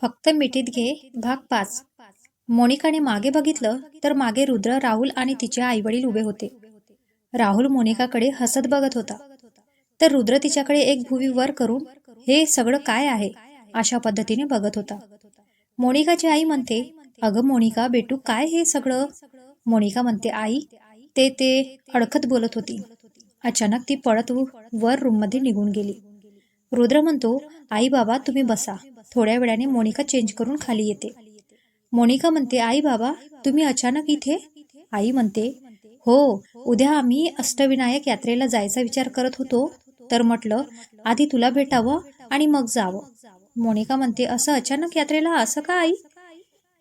फक्त मिठीत घे भाग 5. मोनिकाने मागे बघितलं तर मागे रुद्र, राहुल आणि तिचे आईवडील उभे होते. राहुल मोनिकाकडे हसत बघत होता, तर रुद्र तिच्याकडे एक भुवी वर करून हे सगळं काय आहे अशा पद्धतीने बघत होता. मोनिकाची आई म्हणते, अगं मोनिका बेटू, काय हे सगळं? मोनिका म्हणते, आई ते अडखत बोलत होती. अचानक ती पळत वर रूममध्ये निघून गेली. रुद्र म्हणतो, आई बाबा तुम्ही बसा, थोड्या वेळाने मोनिका चेंज करून खाली येते. मोनिका म्हणते, आई बाबा तुम्ही अचानक इथे? आई म्हणते, हो, उद्या आम्ही अष्टविनायक यात्रेला जायचा विचार करत होतो, तर म्हटलं आधी तुला भेटावं आणि मग जावं. मोनिका म्हणते, असं अचानक यात्रेला असं का आई?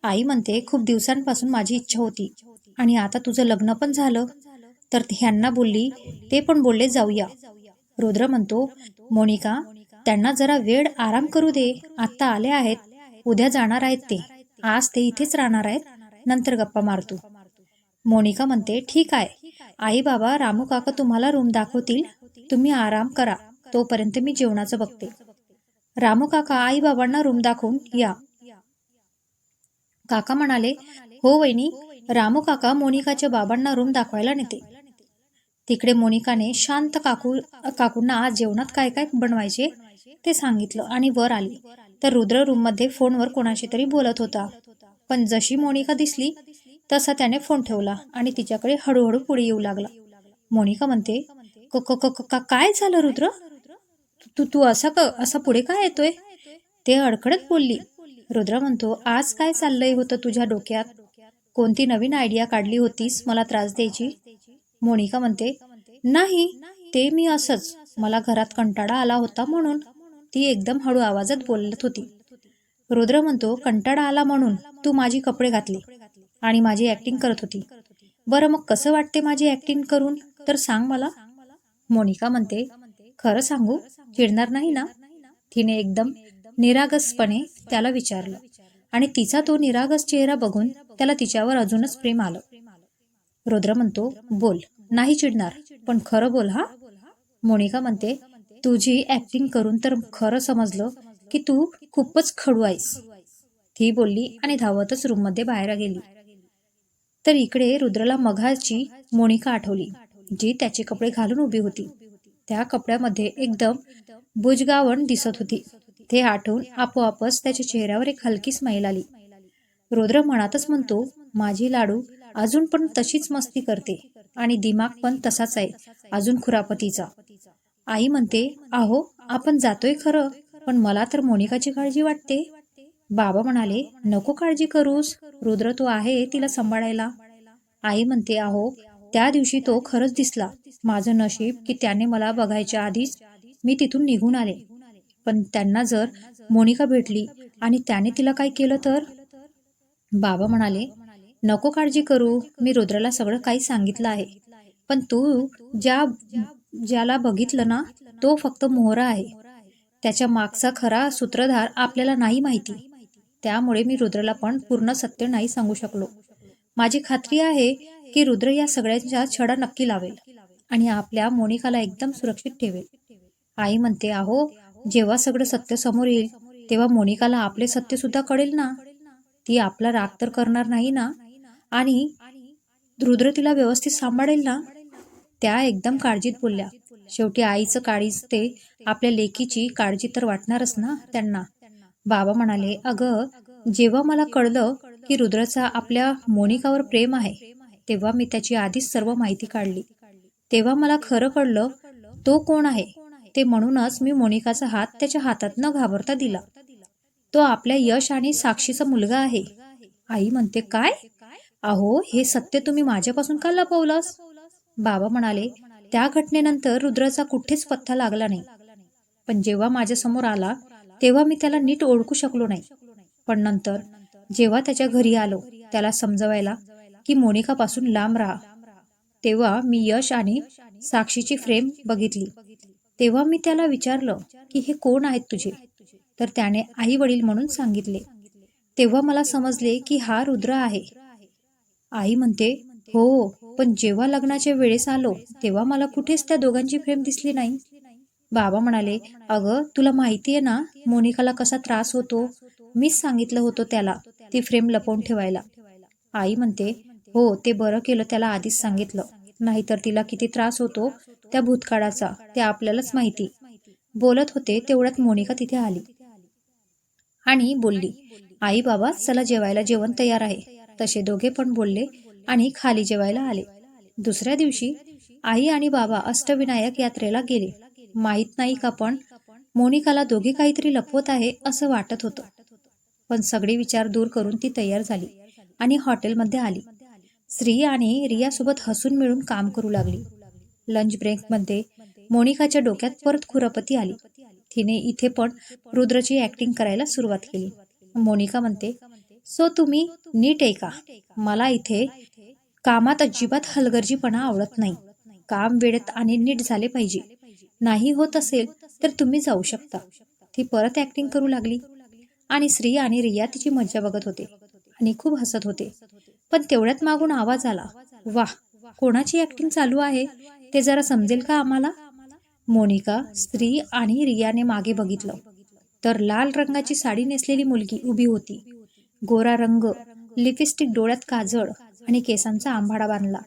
आई म्हणते, खूप दिवसांपासून माझी इच्छा होती आणि आता तुझं लग्न पण झालं, तर ह्यांना बोलली, ते पण बोलले जाऊया. रुद्र म्हणतो, मोनिका त्यांना जरा वेळ आराम करू दे, आत्ता आले आहेत, उद्या जाणार आहेत ते, आज ते इथेच राहणार आहेत, नंतर गप्पा मारतो. मोनिका म्हणते, ठीक आहे आई बाबा, रामू काका तुम्हाला रूम दाखवतील, तुम्ही आराम करा, तोपर्यंत मी जेवणाचं बघते. रामू काका आई बाबांना रूम दाखवून या. काका म्हणाले, हो वहिनी. रामू काका मोनिकाच्या बाबांना रूम दाखवायला नेते. तिकडे मोनिकाने शांत काकूंना आज जेवणात काय काय बनवायचे ते सांगितलं आणि वर आली, तर रुद्र रूममध्ये फोनवर कोणाशी तरी बोलत होता. पण जशी मोनिका दिसली तसा त्याने फोन ठेवला आणि तिच्याकडे हळूहळू पुढे येऊ लागला. मोनिका म्हणते, काय झालं रुद्र? तू तू असा पुढे काय येतोय? ते अडखडत बोलली. रुद्र म्हणतो, आज काय चाललंय होतं तुझ्या डोक्यात? कोणती नवीन आयडिया काढली होतीस मला त्रास द्यायची? मोनिका म्हणते, नाही, ते मी असंच, मला घरात कंटाळा आला होता म्हणून. ती एकदम हळू आवाजात बोलत होती. रुद्र म्हणतो, कंटाळा आला म्हणून तू माझी कपडे घातले आणि माझी ऍक्टिंग करत होती. बरं मग कसं वाटते माझी ऍक्टिंग करून, तर सांग मला. मोनिका म्हणते, खरं सांगू, चिडणार नाही ना? तिने एकदम निरागसपणे त्याला विचारलं आणि तिचा तो निरागस चेहरा बघून त्याला तिच्यावर अजूनच प्रेम आलं. रुद्र म्हणतो, बोल, नाही चिडणार, पण खरं बोल हा. मोनिका म्हणते, तुझी ऍक्टिंग करून तर खरं समजलं की तू खूपच खडू आहेस. ती बोलली आणि धावतच रूममध्ये बाहेर गेली. तर इकडे रुद्रला मघाची मोनिका आठवली, जी त्याचे कपडे घालून उभी होती. त्या कपड्यामध्ये एकदम बुजगावण दिसत होती. ते आठवून आपोआपच त्याच्या चेहऱ्यावर एक हलकी स्माईल आली. रुद्र मनातच म्हणतो, माझी लाडू अजून पण तशीच मस्ती करते आणि दिमाग पण तसाच आहे, अजून खुरापतीचा. आई म्हणते, अहो आपण जातोय खरं, पण मला तर मोनिकाची काळजी वाटते. बाबा म्हणाले, नको काळजी करूस, रुद्र तो आहे तिला सांभाळायला. आई म्हणते, अहो त्या दिवशी तो खरंच दिसला. माझं नशीब की त्याने मला बघायच्या आधीच मी तिथून निघून आले. पण त्यांना जर मोनिका भेटली आणि त्याने तिला काय केलं तर? बाबा म्हणाले, नको काळजी करू, मी रुद्रला सगळं काही सांगितलं आहे. पण तू ज्याला बघितलं ना, तो फक्त मोहरा आहे. त्याच्या मागचा खरा सूत्रधार आपल्याला नाही माहिती. त्यामुळे मी रुद्रला पण पूर्ण सत्य नाही सांगू शकलो. माझी खात्री आहे की रुद्र या सगळ्यांचा छडा नक्की लावेल आणि आपल्या मोनिकाला एकदम सुरक्षित ठेवेल. आई म्हणते, अहो जेव्हा सगळं सत्य समोर येईल तेव्हा मोनिकाला आपले सत्य सुद्धा कळेल ना. ती आपला राग तर करणार नाही ना, आणि रुद्र तिला व्यवस्थित सांभाळेल ना. त्या एकदम काळजीत बोलल्या. शेवटी आईचं काळीज ते आपल्या लेकीची काळजी तर वाटणारच ना त्यांना. बाबा म्हणाले, अगं जेव्हा मला कळलं की रुद्रचा आपल्या मोनिकावर प्रेम आहे, तेव्हा मी त्याची आधीच सर्व माहिती काढली. तेव्हा मला खरं कळलं तो कोण आहे ते, म्हणूनच मी मोनिकाचा हात त्याच्या हातात न घाबरता दिला. तो आपल्या यश आणि साक्षीचा मुलगा आहे. आई म्हणते, काय? अहो हे सत्य तुम्ही माझ्यापासून का लपवलंस? बाबा म्हणाले, त्या घटनेनंतर रुद्राचा कुठेच पत्ता लागला नाही. पण जेव्हा माझ्या समोर आला तेव्हा मी त्याला नीट ओळखू शकलो नाही. पण नंतर जेव्हा त्याच्या घरी आलो त्याला समजवायला की मोनिकापासून लांब राहा, तेव्हा मी यश आणि साक्षीची फ्रेम बघितली. तेव्हा मी त्याला विचारलं की हे कोण आहेत तुझे, तर त्याने आई वडील म्हणून सांगितले. तेव्हा मला समजले की हा रुद्र आहे. आई म्हणते, हो, पण जेव्हा लग्नाच्या वेळेस आलो तेव्हा मला कुठेच त्या दोघांची प्रेम दिसली नाही. बाबा म्हणाले, अगं तुला माहितीये ना मोनिकाला कसा त्रास होतो मीच सांगितलं होतं त्याला ती फ्रेम लपवून ठेवायला. आई म्हणते, हो ते बरं केलं त्याला आधीच सांगितलं, नाहीतर तिला किती त्रास होतो त्या भूतकाळाचा ते आपल्यालाच माहिती. बोलत होते तेवढ्यात मोनिका तिथे आली आणि बोलली, आई बाबा चला जेवायला, जेवण तयार आहे. तसे दोघे पण बोलले आणि खाली जेवायला आले. दुसऱ्या दिवशी आई आणि बाबा अष्टविनायक यात्रेला गेले. माहीत नाही का पण मोनिकाला दोघे काहीतरी लपवत आहे असं वाटत होतं. पण सगळे विचार दूर करून ती तयार झाली आणि हॉटेलमध्ये आली. श्री आणि रियासोबत हसून मिळून काम करू लागली. लंच ब्रेकमध्ये मोनिकाच्या डोक्यात परत खुरापती आली. तिने इथे पण रुद्रची ऍक्टिंग करायला सुरुवात केली. मोनिका म्हणते, सो तुम्ही नीट आहे का? मला इथे कामात अजिबात हलगर्जीपणा आवडत नाही. काम वेळेत आणि नीट झाले पाहिजे. नाही होत असेल तर तुम्ही जाऊ शकता. ती परत ऍक्टिंग करू लागली आणि श्री आणि रिया तिची मज्जा बघत होते आणि खूप हसत होते. पण तेवढ्यात मागून आवाज आला, वाह, कोणाची ऍक्टिंग चालू आहे ते जरा समजेल का आम्हाला? मोनिका, श्री आणि रियाने मागे बघितलं तर लाल रंगाची साडी नेसलेली मुलगी उभी होती. गोरा रंग, लिपस्टिक, डोळ्यात काजळ आणि केसांचा आंबाडा बांधला.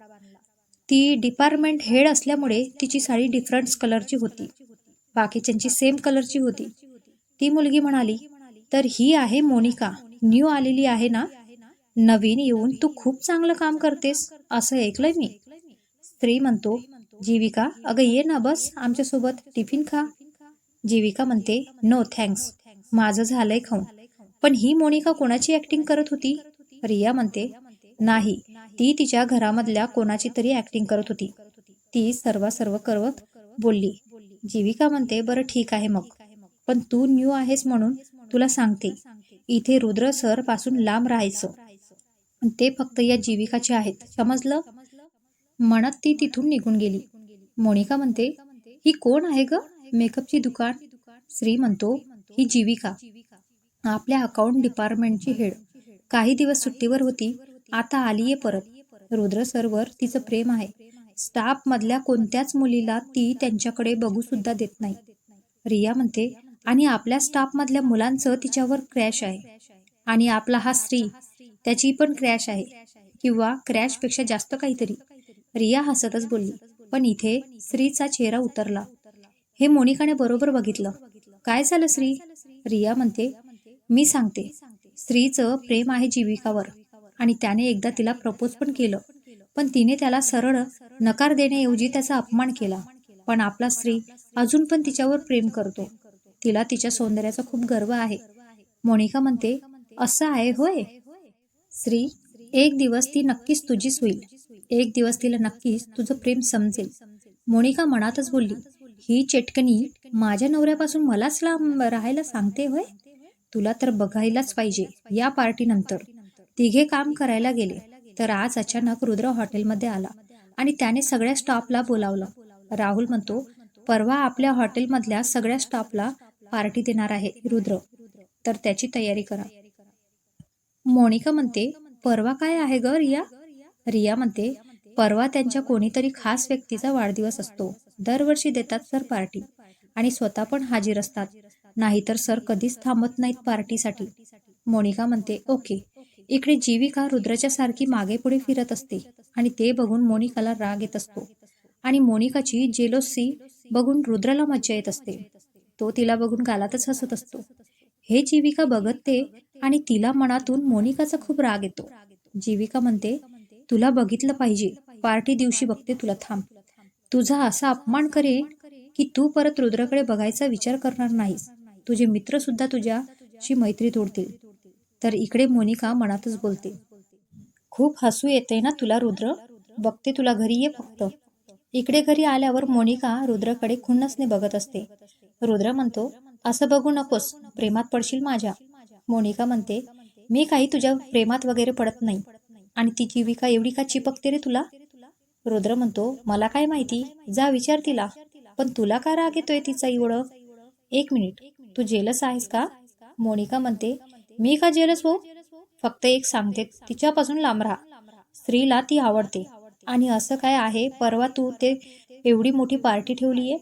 ती डिपार्टमेंट हेड असल्यामुळे तिची साडी डिफरंट कलरची होती. बाकीच्यांची सेम कलरची होती. ती मुलगी म्हणाली, तर ही आहे मोनिका, न्यू आलेली आहे ना? नवीन येऊन तू खूप चांगलं काम करतेस असं ऐकलंय मी. स्त्री म्हणतो, जीविका अगं ये ना, बस आमच्यासोबत, टिफिन खा. जीविका म्हणते, नो थँक्स, माझं झालंय खाऊन. पण ही मोनिका कोणाची ऍक्टिंग करत होती? रिया म्हणते, नाही, ती तिच्या घरामधल्या कोणाची तरी ऍक्टिंग करत होती. ती सर्व करत बोलली. जीविका म्हणते, बरं ठीक आहे मग, पण तू न्यू आहेस म्हणून तुला सांगते, इथे रुद्र सर पासून लांब राहायचं. ते फक्त या जीविकाचे आहेत, समजलं? म्हणत ती तिथून निघून गेली. मोनिका म्हणते, ही कोण आहे ग? मेकअपची दुकान. श्री म्हणतो, ही जीविका, आपल्या अकाउंट डिपार्टमेंटची हेड. काही दिवस सुट्टीवर होती, आता आलीये परत. रुद्र सरवर तिचं प्रेम आहे. स्टाफ मधल्या कोणत्याच मुलीला ती त्यांच्याकडे बघू सुद्धा देत नाही. रिया म्हणते, आणि आपल्या स्टाफ मधल्या मुलांचं तिच्यावर क्रॅश आहे. आणि आपला हा श्री, त्याची पण क्रॅश आहे, किंवा क्रॅश पेक्षा जास्त काहीतरी. रिया हसतच बोलली. पण इथे श्रीचा चेहरा उतरला. हे मोनिकाने बरोबर बघितलं. काय झालं श्री? रिया म्हणते, मी सांगते, श्रीचं प्रेम आहे जीविकावर आणि त्याने एकदा तिला प्रपोज पण केलं. पण तिने त्याला सरळ नकार देण्याऐवजी त्याचा अपमान केला. पण आपला श्री अजून पण तिच्यावर प्रेम करतो. तिला तिच्या सौंदर्याचा खूप गर्व आहे. मोनिका म्हणते, असं आहे होय? श्री, एक दिवस ती नक्कीच तुझीच होईल. एक दिवस तिला नक्कीच तुझं प्रेम समजेल. मोनिका मनातच बोलली, ही चेटकनी माझ्या नवऱ्यापासून मलाच लांब राहायला सांगते होय? तुला तर बघायलाच पाहिजे या पार्टीनंतर. तिघे काम करायला गेले तर आज अचानक रुद्र हॉटेलमध्ये आला आणि त्याने सगळ्या स्टाफला बोलावलं. राहुल म्हणतो, परवा आपल्या हॉटेलमधल्या सगळ्या स्टाफला पार्टी देणार आहे रुद्र, तर त्याची तयारी करा. मोनिका म्हणते, परवा काय आहे ग रिया? रिया म्हणते, परवा त्यांच्या कोणीतरी खास व्यक्तीचा वाढदिवस असतो. दरवर्षी देतात सर पार्टी आणि स्वतः पण हाजीर असतात. नाहीतर सर कधीच थांबत नाहीत पार्टीसाठी. मोनिका म्हणते, ओके. इकडे जीविका रुद्रच्या सारखी मागे पुढे फिरत असते आणि ते बघून मोनिकाला राग येत असतो आणि मोनिकाची जेलोसी बघून रुद्रला मज्जा येत असते. तो तिला बघून गालातच हसत असतो. हे जीविका बघते आणि तिला मनातून मोनिकाचा खूप राग येतो. जीविका म्हणते, तुला बघितलं पाहिजे, पार्टी दिवशी बघते तुला, थांब. तुझा असा अपमान करेन की तू परत रुद्रकडे बघायचा विचार करणार नाहीस. तुझे मित्र सुद्धा तुझ्याशी मैत्री तोडतील. तर इकडे मोनिका मनातच बोलते, खूप हसू येते ना तुला रुद्र? बघते तुला, घरी ये फक्त. इकडे घरी आल्यावर मोनिका रुद्रकडे खुन्नसने बघत असते. रुद्र म्हणतो, असं बघू नकोस, प्रेमात पडशील माझ्या. मोनिका म्हणते, मी काही तुझ्या प्रेमात वगैरे पडत नाही. आणि ती जीविका एवढी का चिपकते रे तुला? रुद्र म्हणतो, मला काय माहिती, जा विचार तिला. पण तुला का राग येतोय तिचा एवढं? एक मिनिट, तू जेलस आहेस का? मोनिका म्हणते, मी का जेलस हो? फक्त एक सांगते, तिच्यापासून लांब राहा. स्त्रीला ती आवडते. आणि असं काय आहे, परवा तू ते एवढी मोठी पार्टी ठेवलीये?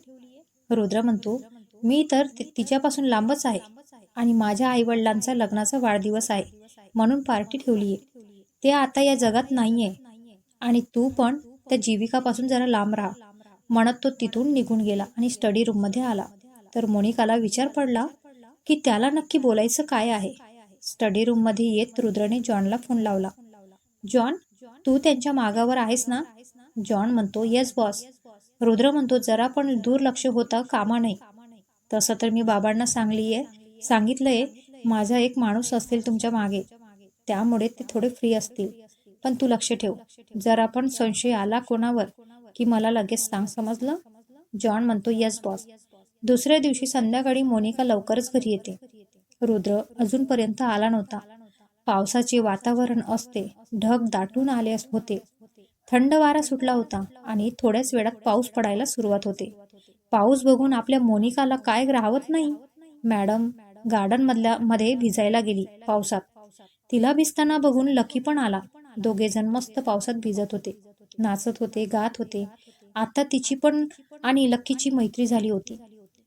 रुद्र म्हणतो, मी तर तिच्यापासून लांबच आहे. आणि माझ्या आईवडिलांचा लग्नाचा वाढदिवस आहे म्हणून पार्टी ठेवलीये. ते आता या जगात नाहीये आणि तू पण त्या जीविकापासून जरा लांब राहा, म्हणत तो तिथून निघून गेला आणि स्टडी रूममध्ये आला. तर मोनिकाला विचार पडला की त्याला नक्की बोलायचं काय आहे. स्टडी रूममध्ये येत रुद्रने जॉनला फोन लावला. जॉन, तू त्यांच्या मागावर आहेस ना? जॉन म्हणतो, येस बॉस. रुद्र म्हणतो, जरा पण दुर्लक्ष होता कामा नये. तसं तर मी बाबांना सांगितलंय माझा एक माणूस असतील तुमच्या मागे, त्यामुळे ते थोडे फ्री असतील. पण तू लक्ष ठेव, जरा पण संशय आला कोणावर की मला लगेच सांग, समजलं? जॉन म्हणतो, येस बॉस. दुसऱ्या दिवशी संध्याकाळी मोनिका लवकरच घरी येते. रुद्र अजूनपर्यंत आला नव्हता. पावसाचे वातावरण असते, ढग दाटून आले होते, थंड वारा सुटला होता आणि थोड्याच वेळात पाऊस पडायला सुरुवात होते. पाऊस बघून आपल्या मोनिकाला काय राहवत नाही. मॅडम गार्डन मध्ये भिजायला गेली पावसात. तिला भिजताना बघून लकी पण आला. दोघे जण मस्त पावसात भिजत होते, नाचत होते, गात होते. आता तिची पण आणि लकीची मैत्री झाली होती.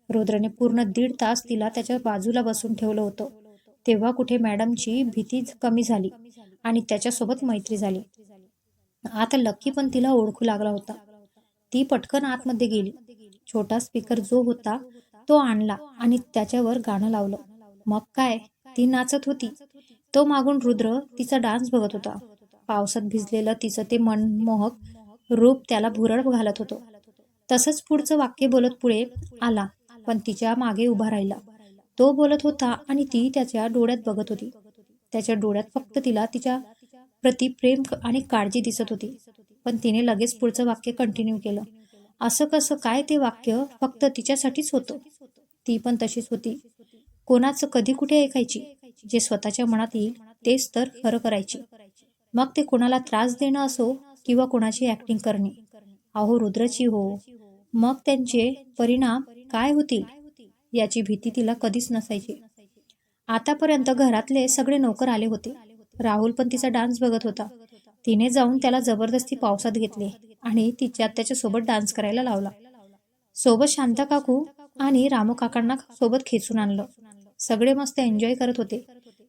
रुद्रने पूर्ण 1.5 तास तिला त्याच्या बाजूला बसून ठेवलं होतं. तेव्हा कुठे मॅडमची भीती कमी झाली आणि त्याच्यासोबत मैत्री झाली. आता लक्की पण तिला ओळखू लागला होता. ती पटकन आतमध्ये गेली. छोटा स्पीकर जो होता तो आणला आणि त्याच्यावर गाणं लावलं. मग काय, ती नाचत होती. तो मागून रुद्र तिचा डान्स बघत होता. पावसात भिजलेलं तिचं ते मनमोहक रूप त्याला भुरळ घालत होतं. तसंच पुढचं वाक्य बोलत पुढे आला, पण तिच्या मागे उभा राहिला. तो बोलत होता आणि ती त्याच्या डोळ्यात बघत होती. त्याच्या डोळ्यात फक्त तिला तिच्या प्रति प्रेम आणि काळजी दिसत होती. पण तिने लगेच पुढचं वाक्य कंटिन्यू केलं. असं कसं काय, ते वाक्य फक्त तिच्यासाठीच होतं. ती पण तशीच होती. कोणाचं कधी कुठे ऐकायची. जे स्वतःच्या मनात येईल तेच तर खरं करायची. मग ते कोणाला त्रास देणं असो किंवा कोणाची ऍक्टिंग करणे. अहो रुद्रची हो, मग त्यांचे परिणाम काय होतील याची भीती तिला कधीच नसायची. आतापर्यंत घरातले सगळे नोकर आले होते. राहुल पण तिचा डान्स बघत होता. तिने जाऊन त्याला जबरदस्ती पावसात घेतले आणि त्याच्यासोबत डान्स करायला लावला. सोबत शांता काकू आणि रामू काकांना सोबत खेचून आणलं. सगळे मस्त एन्जॉय करत होते.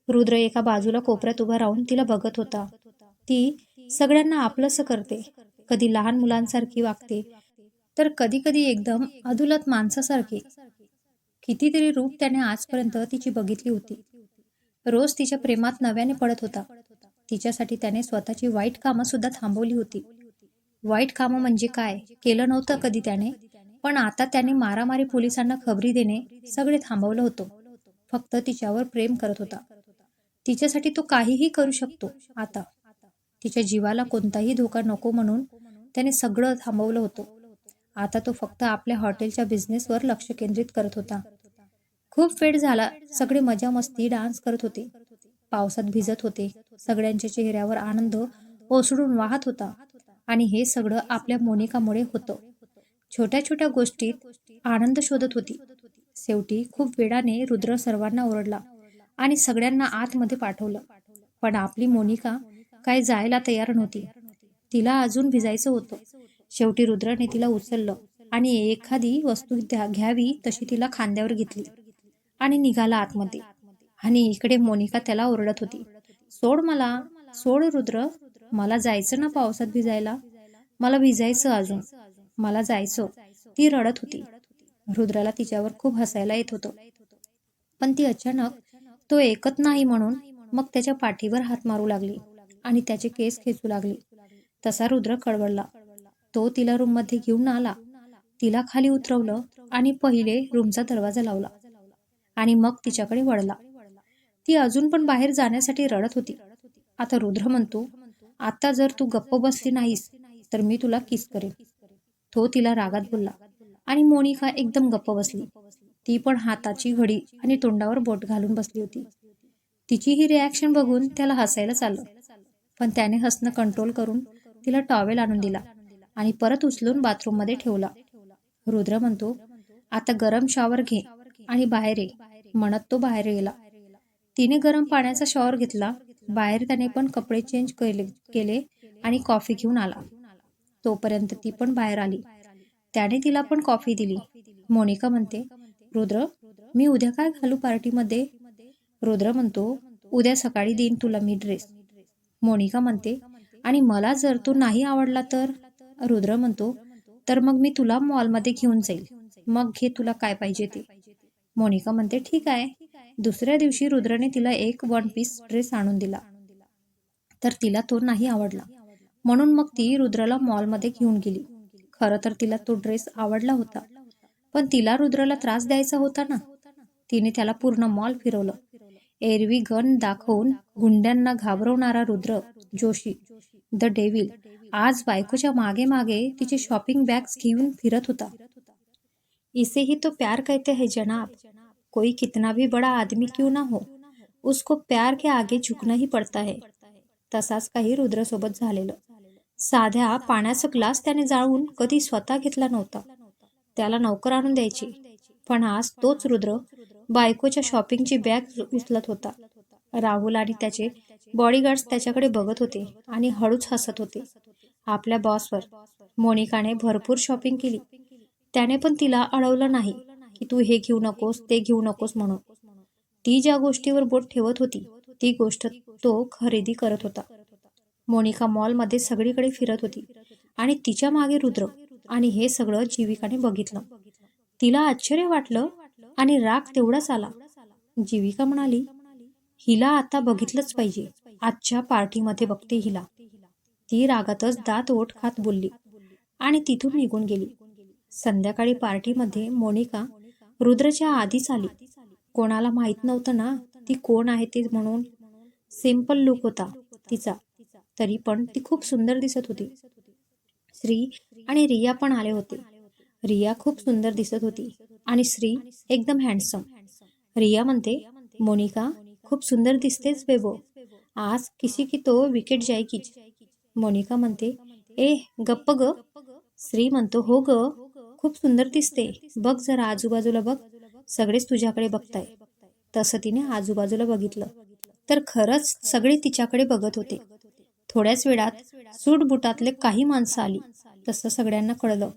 रुद्र एका बाजूला कोपऱ्यात उभा राहून तिला बघत होता. ती सगळ्यांना आपलंसं करते, कधी लहान मुलांसारखी वागते, तर कधी कधी एकदम अधुलत माणसासारखी. कितीतरी रूप त्याने आजपर्यंत तिची बघितली होती. रोज तिच्या प्रेमात नव्याने पडत होता. तिच्यासाठी त्याने स्वतःची वाईट कामं सुद्धा थांबवली होती. वाईट कामं म्हणजे काय केलं नव्हतं कधी त्याने, पण आता त्याने मारामारी, पोलिसांना खबरी देणे सगळे थांबवलं होतं. फक्त तिच्यावर प्रेम करत होता. तिच्यासाठी तो काहीही करू शकतो. आता तिच्या जीवाला कोणताही धोका नको म्हणून त्याने सगळं थांबवलं होतं. आता तो फक्त आपल्या हॉटेलच्या बिझनेसवर लक्ष केंद्रित करत होता. खूप वेळ झाला. सगळे मजा मस्ती डान्स करत होते, पावसात भिजत होते. सगळ्यांच्या चेहऱ्यावर आनंद ओसळून वाहत होता आणि हे सगळं आपल्या मोनिकामुळे होतं. छोट्या छोट्या गोष्टीत आनंद शोधत होती. शेवटी खूप वेळाने रुद्र सर्वांना ओरडला आणि सगळ्यांना आतमध्ये पाठवलं. पण आपली मोनिका काय जायला तयार नव्हती. तिला अजून भिजायचं होतं. शेवटी रुद्राने तिला उचललं आणि एखादी वस्तू घ्यावी तशी तिला खांद्यावर घेतली आणि निघाला आतमध्ये. आणि इकडे मोनिका त्याला ओरडत होती, सोड मला, सोड रुद्र, मला जायचं ना पावसात भिजायला, मला भिजायचं अजून, मला जायचं. ती रडत होती. रुद्राला तिच्यावर खूप हसायला येत होतं. पण ती अचानक तो ऐकत नाही म्हणून मग त्याच्या पाठीवर हात मारू लागली आणि त्याचे केस खेचू लागली. तसा रुद्र कळवळला. तो तिला रूममध्ये घेऊन आला, तिला खाली उतरवलं आणि पहिले रूमचा दरवाजा लावला आणि मग तिच्याकडे वळला. ती अजून पण बाहेर जाण्यासाठी रडत होती. आता रुद्र म्हणतो, आता जर तू गप्प बसली नाहीस तर मी तुला किस करेन. तो तिला रागात बोलला आणि मोनिका एकदम गप्प बसली. ती पण हाताची घडी आणि तोंडावर बोट घालून बसली होती. तिची ही रिॲक्शन बघून त्याला हसायला चाललं, पण त्याने हसणं कंट्रोल करून तिला टॉवेल आणून दिला आणि परत उचलून बाथरूममध्ये ठेवला. रुद्र म्हणतो, आता गरम शॉवर घे आणि बाहेर ये, म्हणत तो बाहेर गेला. तिने गरम पाण्याचा शॉवर घेतला. बाहेर त्याने पण कपडे चेंज केले आणि कॉफी घेऊन आला. तोपर्यंत ती पण बाहेर आली. त्याने तिला पण कॉफी दिली. मोनिका म्हणते, रुद्र, मी उद्या काय घालू पार्टीमध्ये? रुद्र म्हणतो, उद्या सकाळी देईन तुला मी ड्रेस. मोनिका म्हणते, आणि मला जर तो नाही आवडला तर? रुद्र म्हणतो, तर मग मी तुला मॉलमध्ये घेऊन जाईल, मग घे तुला काय पाहिजे ते. मोनिका म्हणते, ठीक आहे. दुसऱ्या दिवशी रुद्रने तिला एक वन पीस ड्रेस आणून दिला, तर तिला तो नाही आवडला. म्हणून मग ती रुद्रला मॉलमध्ये घेऊन गेली. खरं तर तिला तो ड्रेस आवडला होता, पण तिला रुद्रला त्रास द्यायचा होता ना. तिने त्याला पूर्ण मॉल फिरवलं. एरवी गन दाखवून गुंड्यांना घाबरवणारा रुद्र जोशी, द डेव्हिल, आज बायकोच्या मागे मागे तिची शॉपिंग बॅग्स घेऊन फिरत होता. इसे ही तो प्यार कहते हैं जनाब. कोई कितना भी बड़ा आदमी क्यों ना हो, उसको प्यार के आगे झुकना ही पड़ता है. तसाच काही रुद्रसोबत झालेलं. साध्या पाण्याचा ग्लास त्याने जाळून कधी स्वतः घेतला नव्हता. त्याला नौकर आणून द्यायची, पण आज तोच रुद्र बायकोच्या शॉपिंगची बॅग उचलत होता. राहुल आणि त्याचे बॉडीगार्ड्स त्याच्याकडे बघत होते आणि हळूच हसत होते. आपल्या बॉसवर मोनिकाने भरपूर शॉपिंग केली. त्याने पण तिला अडवलं नाही की तू हे घेऊ नकोस, ते घेऊ नकोस म्हणून. ती ज्या गोष्टीवर बोट ठेवत होती ती गोष्ट तो खरेदी करत होता. मोनिका मॉलमध्ये सगळीकडे फिरत होती आणि तिच्या मागे रुद्र, आणि हे सगळं जीविकाने बघितलं. तिला आश्चर्य वाटलं आणि राग तेवढाच आला. जीविका म्हणाली, हिला आता बघितलंच पाहिजे, आजच्या पार्टीमध्ये बघते हिला. ती रागातच दात ओठ खात बोलली आणि तिथून निघून गेली. संध्याकाळी पार्टीमध्ये मोनिका रुद्रच्या आधीच आली. कोणाला माहित नव्हतं ना ती कोण आहे ते म्हणून. सिंपल लुक होता तिचा, तरी पण ती खूप सुंदर दिसत होती. श्री आणि रिया पण आले होते. रिया खूप सुंदर दिसत होती आणि श्री एकदम हँडसम. रिया म्हणते, मोनिका खूप सुंदर दिसतेस बेबो, आज किसी की तो विकेट जाएगी. मोनिका म्हणते, ए गप्प ग. श्री म्हणतो, हो ग, खूप सुंदर दिसते, बघ जरा आजूबाजूला बघ, सगळेच तुझ्याकडे बघताय. तसं तिने आजूबाजूला बघितलं तर खरंच सगळे तिच्याकडे बघत होते. थोड्याच वेळात सूट बुटातले काही माणसं आली. तसं सगळ्यांना कळलं,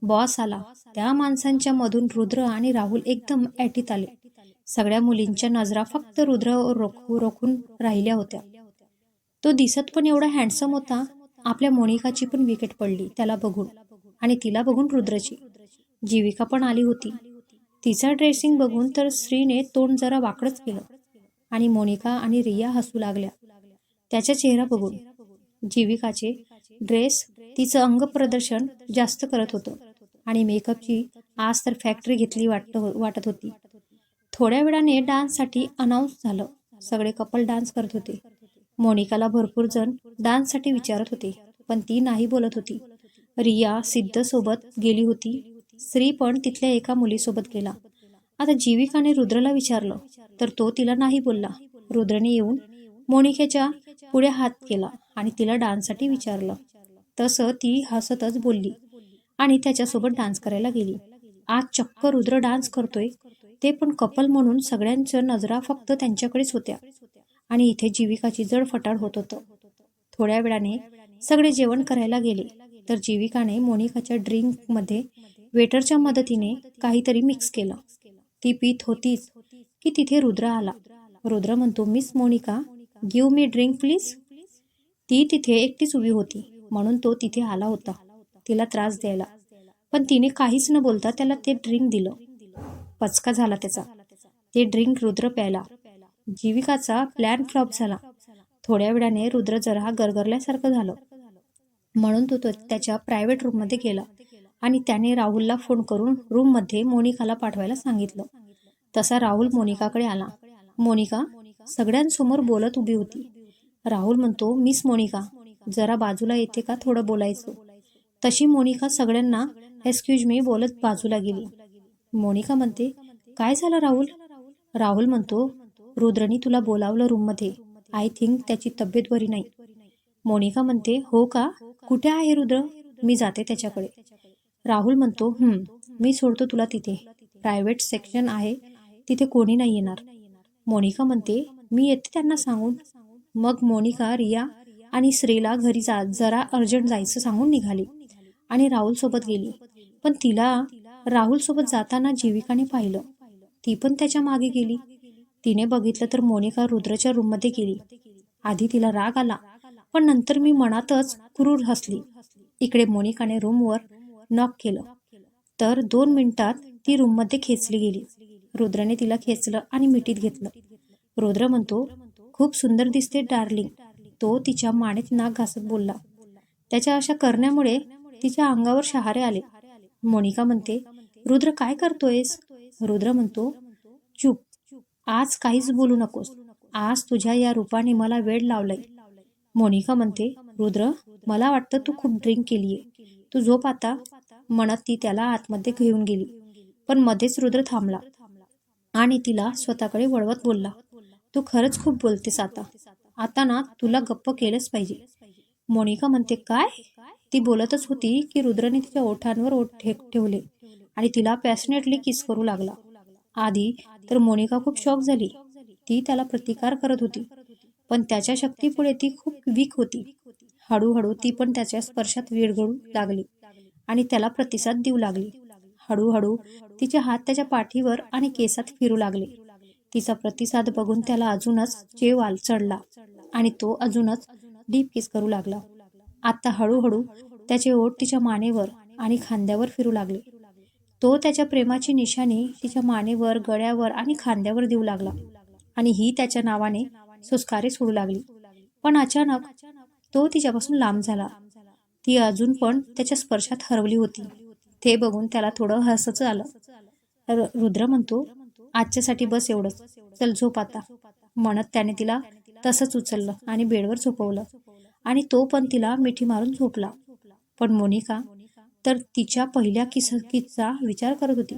बॉस आला. त्या माणसांच्या मधून रुद्र आणि राहुल एकदम ॲटीत आले. सगळ्या मुलींच्या नजरा फक्त रुद्र रोखून राहिल्या होत्या. तो दिसत पण एवढा हँडसम होता. आपल्या मोनिकाची पण विकेट पडली त्याला बघून, आणि तिला बघून रुद्रची. जीविका पण आली होती. तिचा ड्रेसिंग बघून तर श्रीने तोंड जरा वाकडच केलं आणि मोनिका आणि रिया हसू लागल्या त्याच्या चेहरा बघून. जीविकाचे ड्रेस तिचं अंग प्रदर्शन जास्त करत होतं आणि मेकअपची आज तर फॅक्टरी घेतली वाटत होती. थोड्या वेळाने डान्ससाठी अनाऊन्स झालं. सगळे कपल डान्स करत होते. मोनिकाला भरपूर जण डान्ससाठी विचारत होते, पण ती नाही बोलत होती. रिया सिद्ध सोबत गेली होती. श्री पण तिथल्या एका मुलीसोबत गेला. आता जीविकाने रुद्रला विचारलं तर तो तिला नाही बोलला. रुद्रने येऊन मोनिकेच्या पुढे हात केला आणि तिला डान्ससाठी विचारलं. तसं ती हसतच बोलली आणि त्याच्यासोबत डान्स करायला गेली. आज चक्क रुद्र डान्स करतोय, ते पण कपल म्हणून. सगळ्यांच्या नजरा फक्त त्यांच्याकडेच होत्या आणि इथे जीविकाची जडफटाड होत होतं. थोड्या वेळाने सगळे जेवण करायला गेले तर जीविकाने मोनिकाच्या ड्रिंकमध्ये वेटरच्या मदतीने काहीतरी मिक्स केलं. ती पीत होतीच की तिथे रुद्र आला. रुद्र म्हणतो, miss Monica, give me drink please. ती तिथे एकटीच उभी होती म्हणून तो तिथे आला होता तिला त्रास द्यायला, पण तिने काहीच न बोलता त्याला ते ड्रिंक दिलं. पचका झाला त्याचा. ते ड्रिंक रुद्र प्यायला. जीविकाचा प्लॅन फ्लॉप झाला. थोड्या वेळाने रुद्र जरा गरगरल्यासारखं झालं म्हणून तो त्याच्या प्रायव्हेट रूममध्ये गेला आणि त्याने राहुलला फोन करून रूममध्ये मोनिकाला पाठवायला सांगितलं. तसा राहुल मोनिकाकडे आला. मोनिका सगळ्यांसमोर बोलत उभी होती. राहुल म्हणतो, मिस मोनिका, जरा बाजूला येते का, थोडं बोलायचं. तशी मोनिका सगळ्यांना एक्सक्यूज मी बोलत बाजूला गेली. मोनिका म्हणते, काय झालं राहुल? राहुल म्हणतो, रुद्रनी तुला बोलावलं रूममध्ये. आय थिंक त्याची तब्येत बरी नाही. मोनिका म्हणते, हो का, कुठे आहे रुद्र? मी जाते त्याच्याकडे. राहुल म्हणतो, मी सोडतो तुला तिथे. प्रायव्हेट सेक्शन आहे, तिथे कोणी नाही येणार. मोनिका म्हणते, मी येते त्यांना सांगून. मग मोनिका रिया आणि श्रीला घरी जरा अर्जंट जायचं सांगून निघाली आणि राहुल सोबत गेली. पण तिला राहुल सोबत जाताना जीविकाने पाहिलं. ती पण त्याच्या मागे गेली. तिने बघितलं तर मोनिका रुद्रच्या रूममध्ये गेली. आधी तिला राग आला, पण नंतर मी मनातच क्रूर हसली. इकडे मोनिकाने रूमवर नॉक केलं, तर 2 मिनिटात ती रूममध्ये खेचली गेली. रुद्रने तिला खेचलं आणि मिठीत घेतलं. रुद्र म्हणतो, खूप सुंदर दिसते डार्लिंग. तो तिच्या मानेत नाक घासत बोलला. त्याच्या अशा करण्यामुळे तिच्या अंगावर शहारे आले. मोनिका म्हणते, रुद्र काय करतोयस? रुद्र म्हणतो, चूप, आज काहीच बोलू नकोस. आज तुझ्या या रूपाने मला वेड लावलंय. मोनिका म्हणते, रुद्र मला वाटतं तू खूप ड्रिंक केलीये. तू झोप आता. म्हणत ती त्याला आतमध्ये घेऊन गेली. पण मध्येच रुद्र थांबला आणि तिला स्वतःकडे वळवत बोलला, तू खरंच खूप बोलतेस आता. आता ना तुला गप्प केलंच पाहिजे. मोनिका म्हणते, काय? ती बोलतच होती की रुद्रने तिच्या ओठांवर ओठ ठेवले आणि तिला पॅशनेटली किस करू लागला. आधी तर मोनिका खूप शॉक झाली. ती त्याला प्रतिकार करत होती, पण त्याच्या शक्तीपुढे ती खूप वीक होती. हळूहळू ती पण त्याच्या स्पर्शात विरघळू लागली आणि त्याला प्रतिसाद देऊ लागली. हळूहळू तिचे हात त्याच्या पाठीवर आणि केसात फिरू लागले. तिचा प्रतिसाद बघून त्याला अजूनच चेव चढला आणि तो अजूनच डीप किस करू लागला. आता हळूहळू त्याचे ओठ तिच्या मानेवर आणि खांद्यावर फिरू लागले. तो त्याच्या प्रेमाची निशाणी तिच्या मानेवर, गळ्यावर आणि खांद्यावर देऊ लागला आणि ही त्याच्या नावाने सुस्कारे सोडू लागली. पण अचानक तो तिच्यापासून लांब झाला. ती अजून पण त्याच्या स्पर्शात हरवली होती. ते बघून त्याला थोडं हसच आलं. रुद्र म्हणतो, आजच्यासाठी बस एवढंच, चल झोप आता. म्हणत त्याने तिला तसंच उचललं आणि बेडवर झोपवलं आणि तो पण तिला मिठी मारून झोपला. पण मोनिका तर तिच्या पहिल्या किस्सा विचार करत होती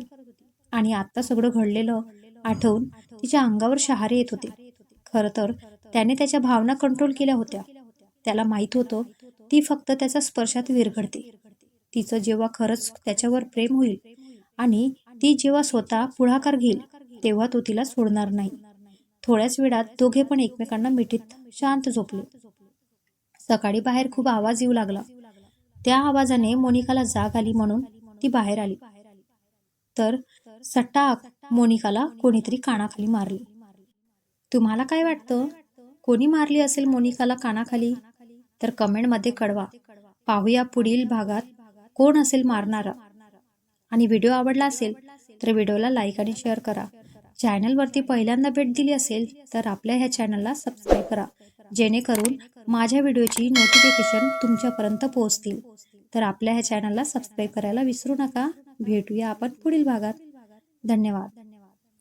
आणि आता सगळं घडलेलं आठवून तिच्या अंगावर शहारे येत होते. खरं तर त्याने त्याच्या भावना कंट्रोल केल्या होत्या. त्याला माहीत होतं ती फक्त त्याच्या स्पर्शात विरघळते. तिचं जेव्हा खरंच त्याच्यावर प्रेम होईल आणि ती जेव्हा स्वतः पुढाकार घेईल तेव्हा तो तिला सोडणार नाही. थोड्याच वेळात दोघे पण एकमेकांना मिठीत शांत झोपले. सकाळी बाहेर खूप आवाज येऊ लागला. त्या आवाजाने मोनिकाला जाग आली म्हणून ती बाहेर आली, तर सटाक मोनिकाला कोणीतरी कानाखाली मारली. तुम्हाला काय वाटतं, कोणी मारली असेल मोनिकाला कानाखाली? तर कमेंटमध्ये कळवा. पाहूया पुढील भागात कोण असेल मारणारा. आणि व्हिडिओ आवडला असेल तर व्हिडिओला लाईक आणि शेअर करा. चॅनलवरती पहिल्यांदा भेट दिली असेल तर आपल्या ह्या चॅनलला सबस्क्राईब करा, जेणेकरून माझ्या व्हिडिओची नोटिफिकेशन तुमच्यापर्यंत पोहोचतील. तर आपल्या ह्या चॅनलला सबस्क्राईब करायला विसरू नका. भेटूया आपण पुढील भागात. धन्यवाद.